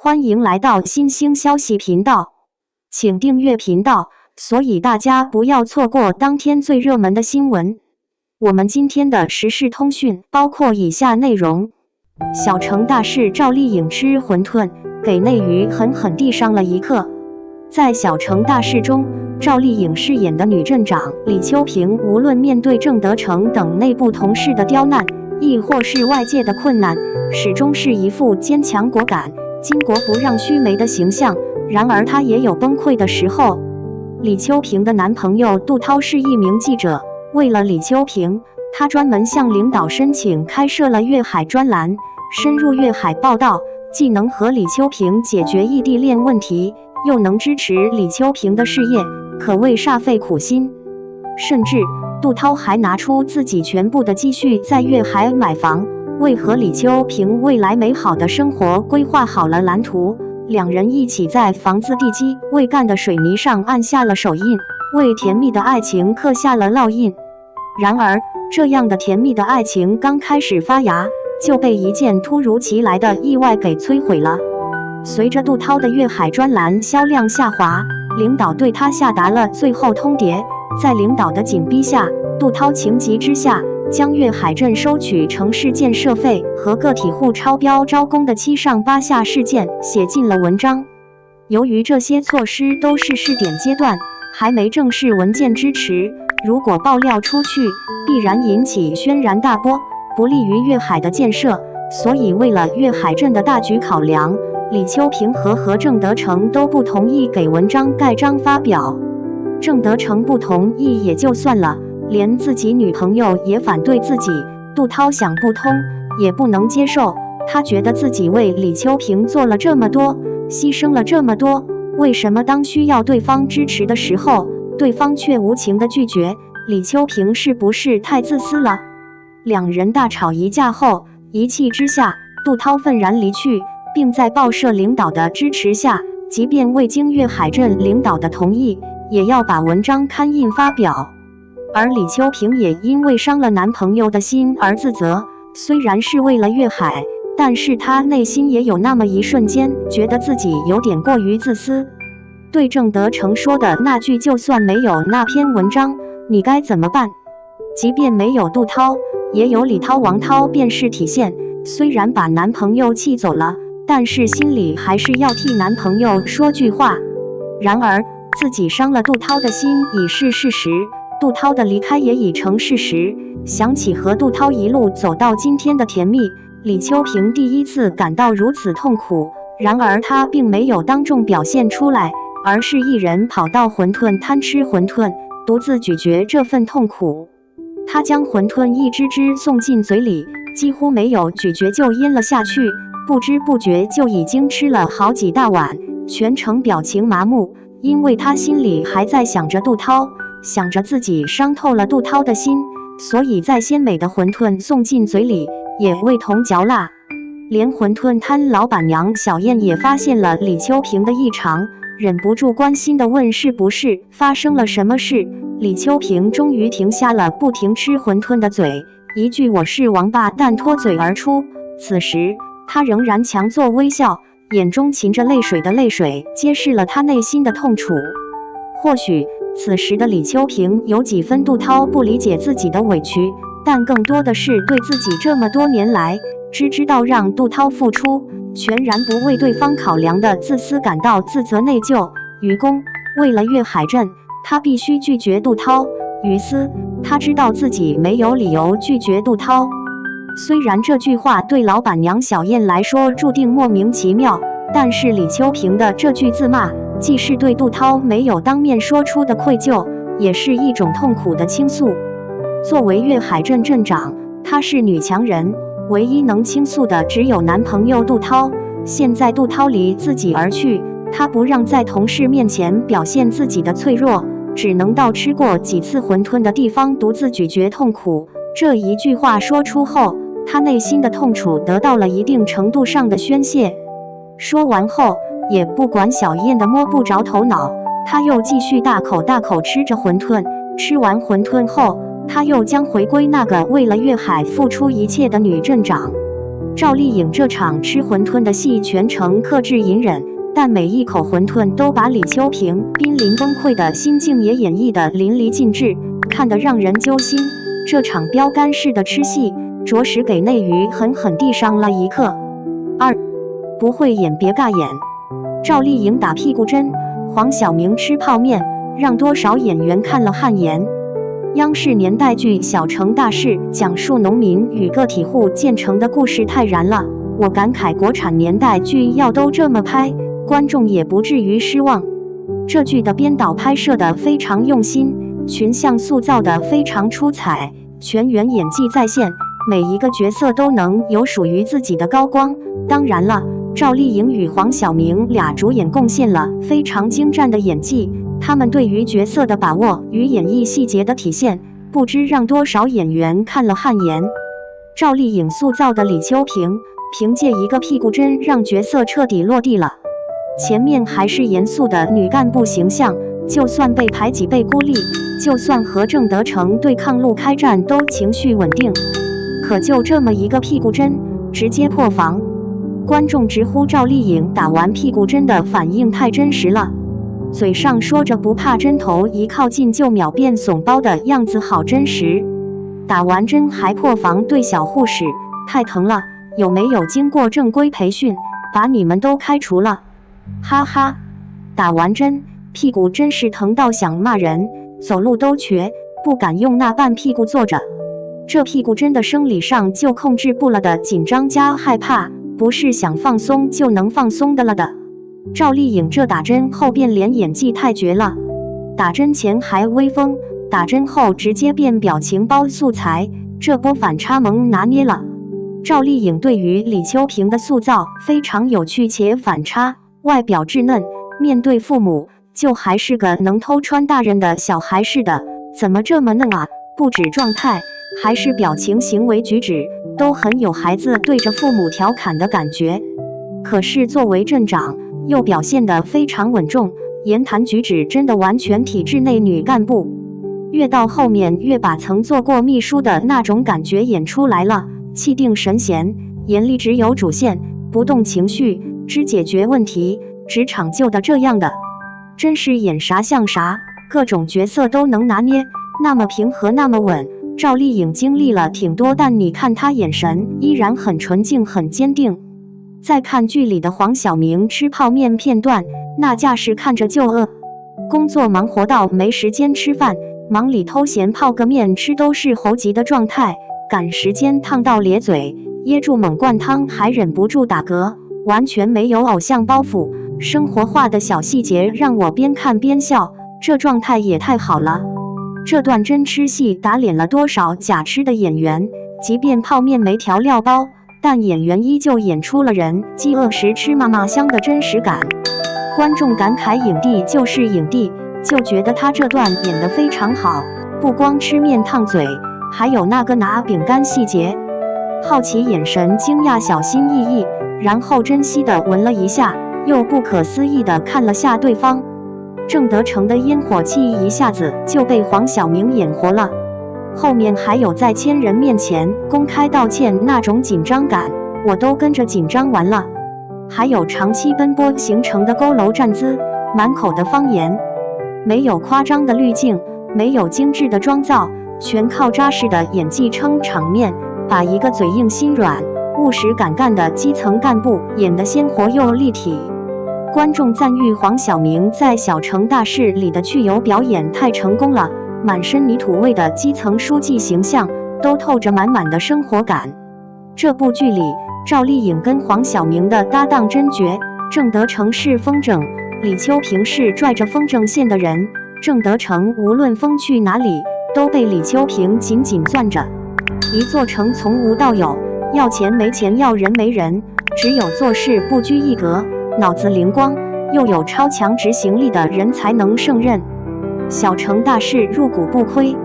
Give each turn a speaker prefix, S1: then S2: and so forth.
S1: 歡迎來到新興消息頻道，請訂閱頻道，所以大家不要錯過當天最熱門的新聞。我們今天的時事通訊包括以下內容：小城大事，趙麗穎吃餛飩，給內娛狠狠地上了一課。在小城大事中，趙麗穎飾演的女鎮長李秋萍，無論面對鄭德成等內部同事的刁難，亦或是外界的困難，始終是一副堅強果敢、巾幗不讓須眉的形象。然而她也有崩溃的時候。李秋萍的男朋友杜濤是一名記者，為了李秋萍，他專門向領導申請開設了粵海專欄，深入粵海報道，既能和李秋萍解決異地戀問題，又能支持李秋萍的事業，可謂煞費苦心。甚至杜濤還拿出自己全部的積蓄在粵海買房，為和李秋萍未來美好的生活規劃好了藍圖。兩人一起在房子地基未乾的水泥上按下了手印，為甜蜜的愛情刻下了烙印。然而，這樣的甜蜜的愛情剛開始發芽，就被一件突如其來的意外給摧毀了。隨着杜濤的粵海專欄銷量下滑，領導對他下達了最後通牒。在領導的緊逼下，杜濤情急之下，將粵海鎮收取城市建設費和個體戶超標招工的7上8下事件寫進了文章。由於這些措施都是試點階段，還沒正式文件支持，如果爆料出去，必然引起軒然大波，不利於粵海的建設。所以為了粵海鎮的大局考量，李秋萍和鄭德成都不同意給文章蓋章發表。鄭德成不同意也就算了，連自己女朋友也反對自己，杜濤想不通，也不能接受。他覺得自己為李秋萍做了這麼多，犧牲了這麼多，為什麼當需要對方支持的時候，對方卻無情地拒絕？李秋萍是不是太自私了？兩人大吵一架後，一氣之下，杜濤憤然離去，並在報社領導的支持下，即便未經粵海鎮領導的同意，也要把文章刊印發表。而李秋萍也因為傷了男朋友的心而自責，雖然是為了粵海，但是她內心也有那麼一瞬間覺得自己有點過於自私。對鄭德成說的那句就算沒有那篇文章，你該怎麼辦？即便沒有杜濤，也有李濤、王濤便是體現。雖然把男朋友氣走了，但是心裡還是要替男朋友說句話。然而自己傷了杜濤的心已是事實，杜濤的離開也已成事實。想起和杜濤一路走到今天的甜蜜，李秋萍第一次感到如此痛苦。然而她並沒有當眾表現出來，而是一人跑到餛飩攤吃餛飩，獨自咀嚼這份痛苦。她將餛飩一隻隻送進嘴裡，幾乎沒有咀嚼就咽了下去，不知不覺就已經吃了好幾大碗，全程表情麻木。因為他心裡還在想着杜濤，想着自己傷透了杜濤的心，所以在鮮美的餛飩送進嘴裡也味同嚼蠟。連餛飩攤老闆娘小燕也發現了李秋萍的異常，忍不住關心地問是不是發生了什麼事。李秋萍終於停下了不停吃餛飩的嘴，一句我是王八蛋脫嘴而出。此時她仍然強作微笑，眼中噙着淚水的淚水揭示了他內心的痛楚。或許此時的李秋萍有幾分杜濤不理解自己的委屈，但更多的是對自己這麼多年來只知道讓杜濤付出，全然不為對方考量的自私感到自責內疚。於公，為了粵海鎮，他必須拒絕杜濤；於私，他知道自己沒有理由拒絕杜濤。雖然這句話對老闆娘小燕來說注定莫名其妙，但是李秋萍的這句自罵，既是對杜濤沒有當面說出的愧疚，也是一種痛苦的傾訴。作為粵海鎮鎮長，她是女強人，唯一能傾訴的只有男朋友杜濤。現在杜濤離自己而去，她不讓在同事面前表現自己的脆弱，只能到吃過幾次餛飩的地方獨自咀嚼痛苦。這一句話說出後，他內心的痛楚得到了一定程度上的宣洩。說完後，也不管小燕的摸不着頭腦，他又繼續大口大口吃着餛飩。吃完餛飩後，他又將回歸那個為了粵海付出一切的女鎮長。趙麗穎這場吃餛飩的戲全程克制隱忍，但每一口餛飩都把李秋萍瀕臨崩潰的心境也演繹得淋漓盡致，看得讓人揪心。這場標杆式的吃戲，着實給內娛狠狠地上了一課。2. 不會演別尬演。趙麗穎打屁股針，黃曉明吃泡麵，讓多少演員看了汗顏。央視年代劇《小城大事》講述農民與個體戶建成的故事太燃了，我感慨國產年代劇要都這麼拍，觀眾也不至於失望。這劇的編導拍攝得非常用心，群像塑造得非常出彩，全員演技在線，每一個角色都能有屬於自己的高光。當然了，趙麗穎與黃曉明倆主演貢獻了非常精湛的演技，他們對於角色的把握與演繹細節的體現，不知讓多少演員看了汗顏。趙麗穎塑造的李秋萍，憑借一個屁股針讓角色徹底落地了。前面還是嚴肅的女幹部形象，就算被排擠被孤立，就算和鄭德成對抗陸開戰都情緒穩定，可就這麼一個屁股針，直接破防。觀眾直呼趙麗穎打完屁股針的反應太真實了，嘴上說着不怕針頭一靠近就秒變聳包的樣子好真實，打完針還破防對小護士，太疼了，有沒有經過正規培訓，把你們都開除了？哈哈，打完針屁股真是疼到想罵人，走路都瘸，不敢用那半屁股坐着。這屁股真的生理上就控制不了的緊張加害怕，不是想放鬆就能放鬆的了的。趙麗穎這打針後變臉演技太絕了，打針前還威風，打針後直接變表情包素材，這波反差萌拿捏了。趙麗穎對於李秋萍的塑造非常有趣且反差，外表稚嫩，面對父母就還是個能偷穿大人的小孩似的，怎麼這麼嫩啊？不止狀態，還是表情行為舉止都很有孩子對着父母調侃的感覺。可是作為鎮長，又表現得非常穩重，言談舉止真的完全體制內女幹部。越到後面越把曾做過秘書的那種感覺演出來了，氣定神閒，嚴厲只有主線，不動情緒，只解決問題，職場就的這樣的，真是演啥像啥，各種角色都能拿捏，那麼平和那麼穩。趙麗穎經歷了挺多，但你看她眼神依然很純淨很堅定。再看劇裡的黃曉明吃泡麵片段，那架勢看着就餓，工作忙活到沒時間吃飯，忙裡偷閒泡個麵吃都是猴急的狀態，趕時間燙到咧嘴，噎住猛灌湯還忍不住打嗝，完全沒有偶像包袱，生活化的小細節讓我邊看邊笑，這狀態也太好了。這段真吃戲打臉了多少假吃的演員，即便泡麵沒調料包，但演員依舊演出了人飢餓時吃嘛嘛香的真實感。觀眾感慨影帝就是影帝，就覺得他這段演得非常好，不光吃麵燙嘴，還有那個拿餅乾細節，好奇眼神驚訝小心翼翼，然後珍惜地聞了一下，又不可思議地看了下對方。鄭德成的煙火氣一下子就被黃曉明演活了，後面還有在千人面前公開道歉那種緊張感，我都跟着緊張完了。還有長期奔波形成的佝僂站姿，滿口的方言，沒有誇張的濾鏡，沒有精緻的妝造，全靠扎實的演技撐場面，把一個嘴硬心軟、務實敢幹的基層幹部演得鮮活又立體。觀眾讚譽黃曉明在《小城大事》裡的去油表演太成功了，滿身泥土味的基層書記形象都透着滿滿的生活感。這部劇裡，趙麗穎跟黃曉明的搭檔真絕，鄭德成是風箏，李秋萍是拽着風箏線的人，鄭德成無論風去哪裡都被李秋萍緊緊攥着。一座城從無到有，要錢沒錢，要人沒人，只有做事不拘一格，腦子靈光又有超強執行力的人才能勝任。小城大事入股不虧，